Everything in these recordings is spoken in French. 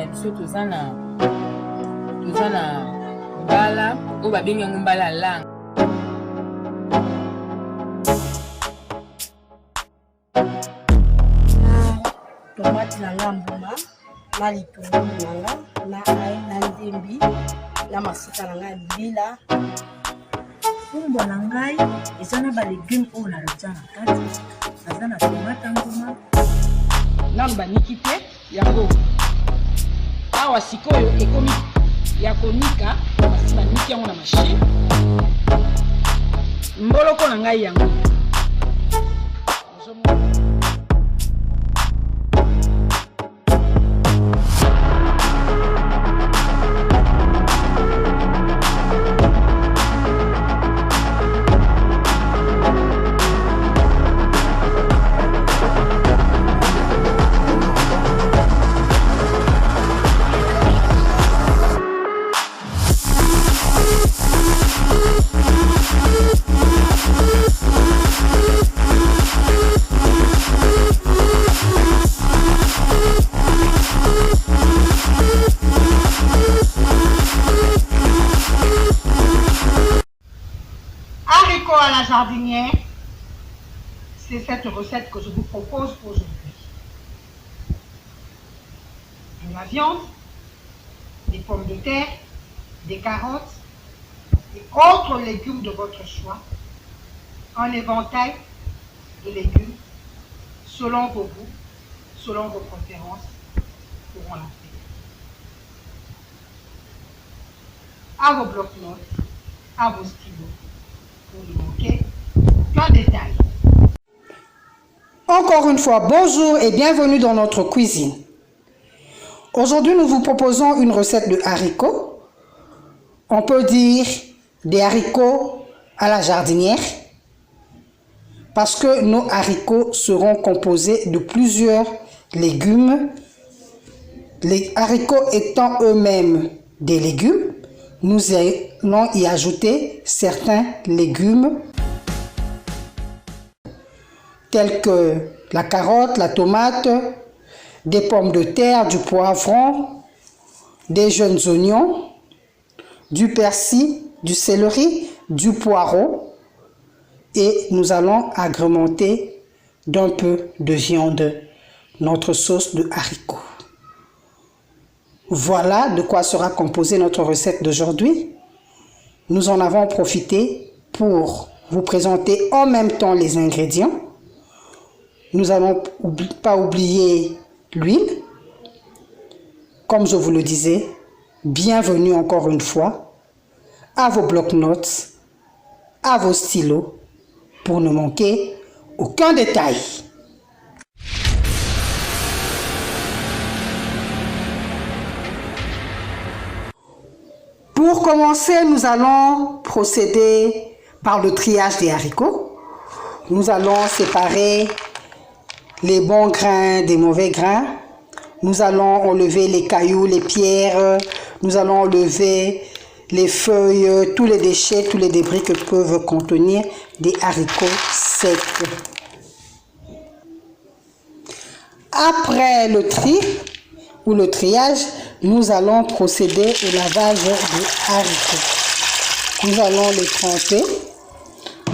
na biso tozana mbala oyo babengi yango mbala lang. Tomate na ngambuma na litungulu nanga na ai na ndembi na masika na ngai bila. Fumbwa na ngai eza na ba légumes oyo na rotia na kati. Naza na tomate nguma Namba niki te yango. Awa sikoyo ekomi ya konika basi baniki yango na machine. Mboloko na ngai yango. Haricots à la jardinière, c'est cette recette que je vous propose aujourd'hui. De la viande, des pommes de terre, des carottes et autres légumes de votre choix. Un éventail de légumes selon vos goûts, selon vos préférences pourront la faire. À vos blocs-notes, à vos stylos, pour ne manquer qu'un détail. Encore une fois, bonjour et bienvenue dans notre cuisine. Aujourd'hui, nous vous proposons une recette de haricots. On peut dire des haricots à la jardinière parce que nos haricots seront composés de plusieurs légumes. Les haricots étant eux-mêmes des légumes, nous allons y ajouter certains légumes tels que la carotte, la tomate, des pommes de terre, du poivron, des jeunes oignons, du persil, du céleri, du poireau et nous allons agrémenter d'un peu de viande notre sauce de haricots. Voilà de quoi sera composée notre recette d'aujourd'hui. Nous en avons profité pour vous présenter en même temps les ingrédients. Nous n'allons pas oublier l'huile. Comme je vous le disais, bienvenue encore une fois à vos blocs-notes, à vos stylos, pour ne manquer aucun détail. Pour commencer, nous allons procéder par le triage des haricots. Nous allons séparer les bons grains des mauvais grains. Nous allons enlever les cailloux, les pierres. Nous allons enlever les feuilles, tous les déchets, tous les débris que peuvent contenir des haricots secs. Après le tri ou le triage, nous allons procéder au lavage des haricots. Nous allons les tremper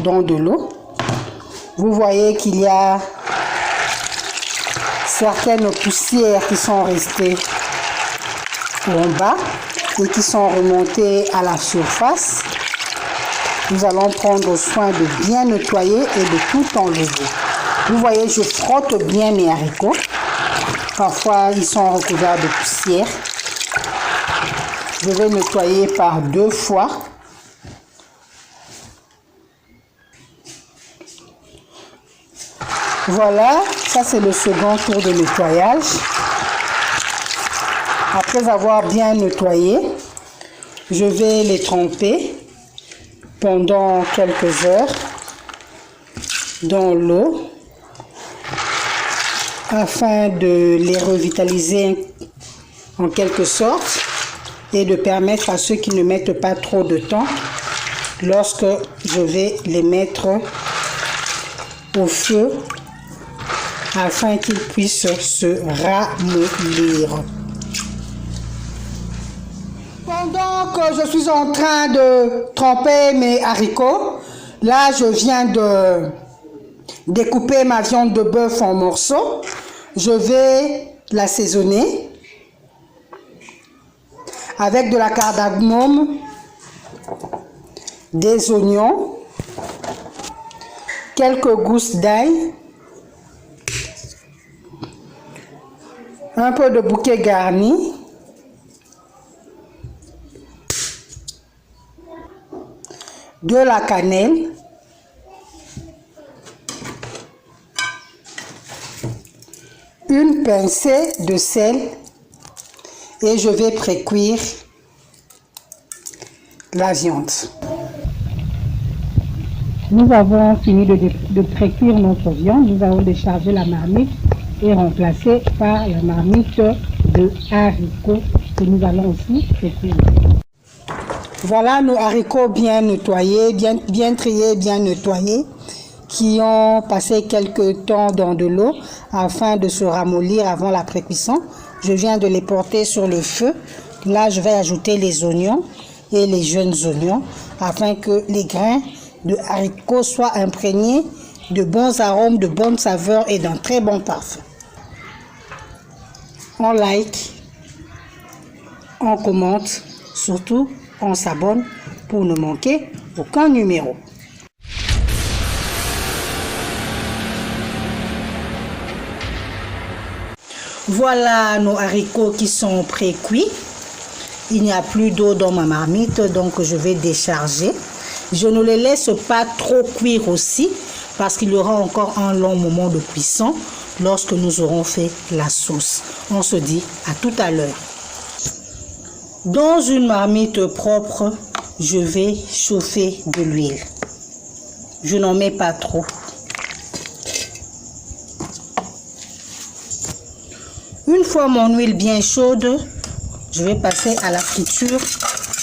dans de l'eau. Vous voyez qu'il y a certaines poussières qui sont restées en bas et qui sont remontées à la surface. Nous allons prendre soin de bien nettoyer et de tout enlever. Vous voyez, je frotte bien mes haricots. Parfois, ils sont recouverts de poussière. Je vais nettoyer par 2 fois. Voilà, ça c'est le second tour de nettoyage. Après avoir bien nettoyé, je vais les tremper pendant quelques heures dans l'eau afin de les revitaliser en quelque sorte et de permettre à ceux qui ne mettent pas trop de temps lorsque je vais les mettre au feu afin qu'ils puissent se ramollir. Pendant que je suis en train de tremper mes haricots, là je viens de découper ma viande de bœuf en morceaux. Je vais l'assaisonner avec de la cardamome, des oignons, quelques gousses d'ail, un peu de bouquet garni, de la cannelle, une pincée de sel et je vais pré-cuire la viande. Nous avons fini de pré-cuire notre viande. Nous allons décharger la marmite et remplacer par la marmite de haricots que nous allons aussi pré-cuire. Voilà nos haricots bien nettoyés, bien triés, bien nettoyés, qui ont passé quelques temps dans de l'eau afin de se ramollir avant la pré-cuisson. Je viens de les porter sur le feu. Là, je vais ajouter les oignons et les jeunes oignons afin que les grains de haricots soient imprégnés de bons arômes, de bonnes saveurs et d'un très bon parfum. On like, on commente, surtout on s'abonne pour ne manquer aucun numéro. Voilà nos haricots qui sont pré-cuits. Il n'y a plus d'eau dans ma marmite, donc je vais décharger. Je ne les laisse pas trop cuire aussi, parce qu'il y aura encore un long moment de cuisson lorsque nous aurons fait la sauce. On se dit à tout à l'heure. Dans une marmite propre, je vais chauffer de l'huile. Je n'en mets pas trop. Une fois mon huile bien chaude, je vais passer à la friture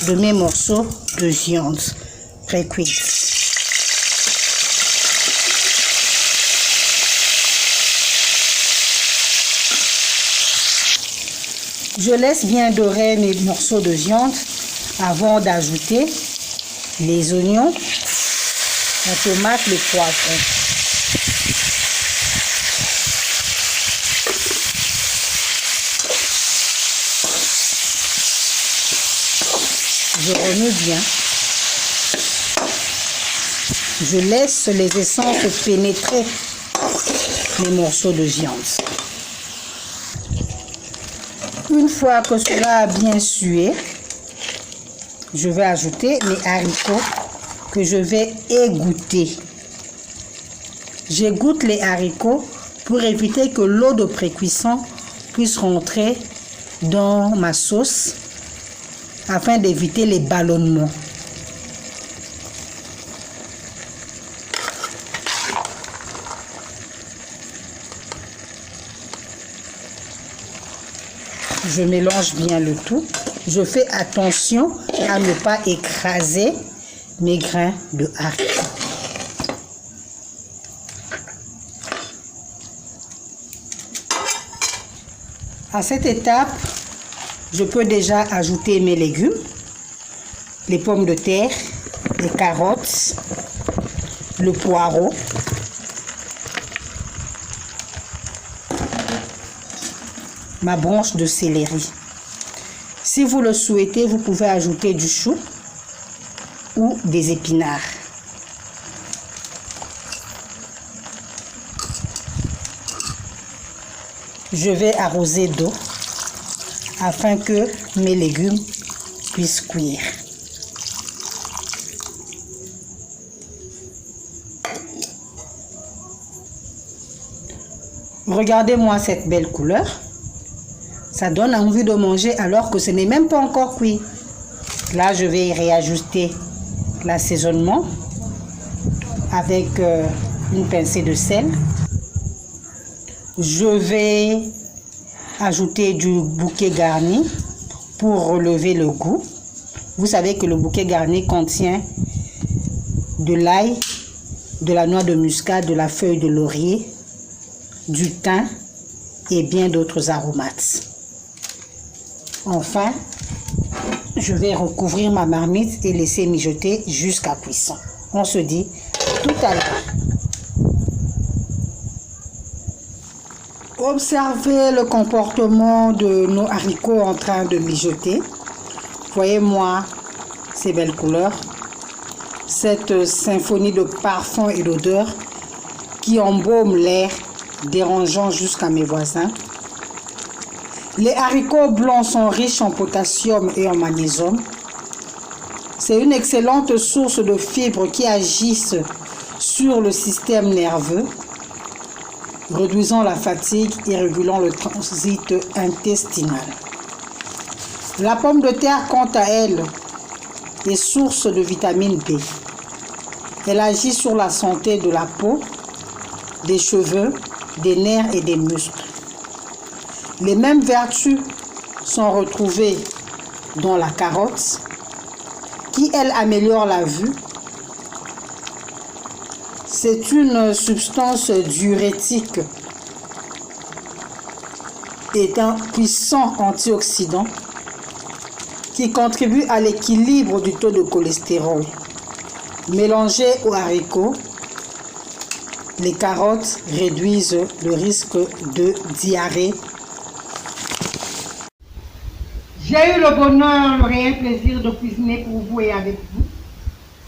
de mes morceaux de viande pré-cuite. Je laisse bien dorer mes morceaux de viande avant d'ajouter les oignons, la tomate, le poivron. Je remue bien. Je laisse les essences pénétrer les morceaux de viande. Une fois que cela a bien sué, je vais ajouter les haricots que je vais égoutter. J'égoutte les haricots pour éviter que l'eau de pré-cuisson puisse rentrer dans ma sauce afin d'éviter les ballonnements. Je mélange bien le tout. Je fais attention à ne pas écraser mes grains de haricots. À cette étape, je peux déjà ajouter mes légumes, les pommes de terre, les carottes, le poireau, ma branche de céleri. Si vous le souhaitez, vous pouvez ajouter du chou ou des épinards. Je vais arroser d'eau afin que mes légumes puissent cuire. Regardez-moi cette belle couleur. Ça donne envie de manger alors que ce n'est même pas encore cuit. Là, je vais réajuster l'assaisonnement avec une pincée de sel. Je vais ajouter du bouquet garni pour relever le goût. Vous savez que le bouquet garni contient de l'ail, de la noix de muscade, de la feuille de laurier, du thym et bien d'autres aromates. Enfin, je vais recouvrir ma marmite et laisser mijoter jusqu'à cuisson. On se dit tout à l'heure. Observez le comportement de nos haricots en train de mijoter. Voyez-moi ces belles couleurs, cette symphonie de parfums et d'odeurs qui embaume l'air, dérangeant jusqu'à mes voisins. Les haricots blancs sont riches en potassium et en magnésium. C'est une excellente source de fibres qui agissent sur le système nerveux, réduisant la fatigue et régulant le transit intestinal. La pomme de terre, quant à elle, est source de vitamine B. Elle agit sur la santé de la peau, des cheveux, des nerfs et des muscles. Les mêmes vertus sont retrouvées dans la carotte, qui, elle, améliore la vue. C'est une substance diurétique et un puissant antioxydant qui contribue à l'équilibre du taux de cholestérol. Mélangées aux haricots, les carottes réduisent le risque de diarrhée. J'ai eu le bonheur, le réel plaisir de cuisiner pour vous et avec vous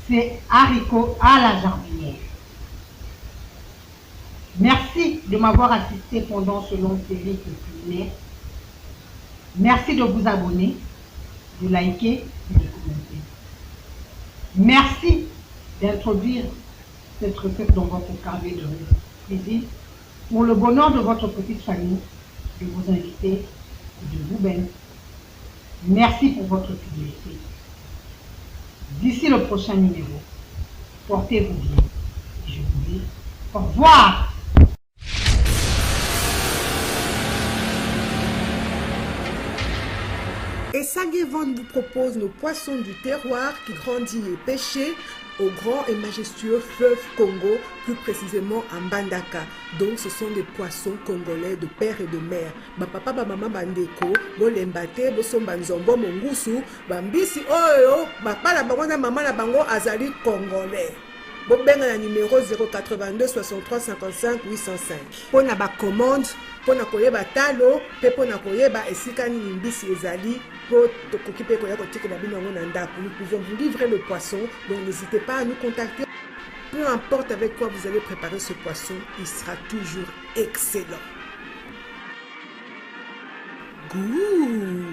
ces haricots à la jardinière. Merci de m'avoir assisté pendant ce long périple culinaire. Merci de vous abonner, de liker et de commenter. Merci d'introduire cette recette dans votre carnet de cuisine pour le bonheur de votre petite famille, de vos invités et de vous-même. Merci pour votre fidélité. D'ici le prochain numéro, portez-vous bien. Et je vous dis au revoir. Esagevon vous propose nos poissons du terroir qui grandit et pêchés au grand et majestueux fleuve Congo, plus précisément à Mbandaka. Donc ce sont des poissons congolais de père et de mère. Ba papa ba mama bandeko, bo lembate, bo somba nzombo mongusu, bambisi oyo, ba pala bango na mama na bango azali congolais. Bo benga na numéro 082 63 55 805. Pona ba commande, pona koyeba talo, pe pona koyeba esika nini mbisi ezali. Nous pouvons vous livrer le poisson, donc n'hésitez pas à nous contacter. Peu importe avec quoi vous allez préparer ce poisson, il sera toujours excellent. Goût.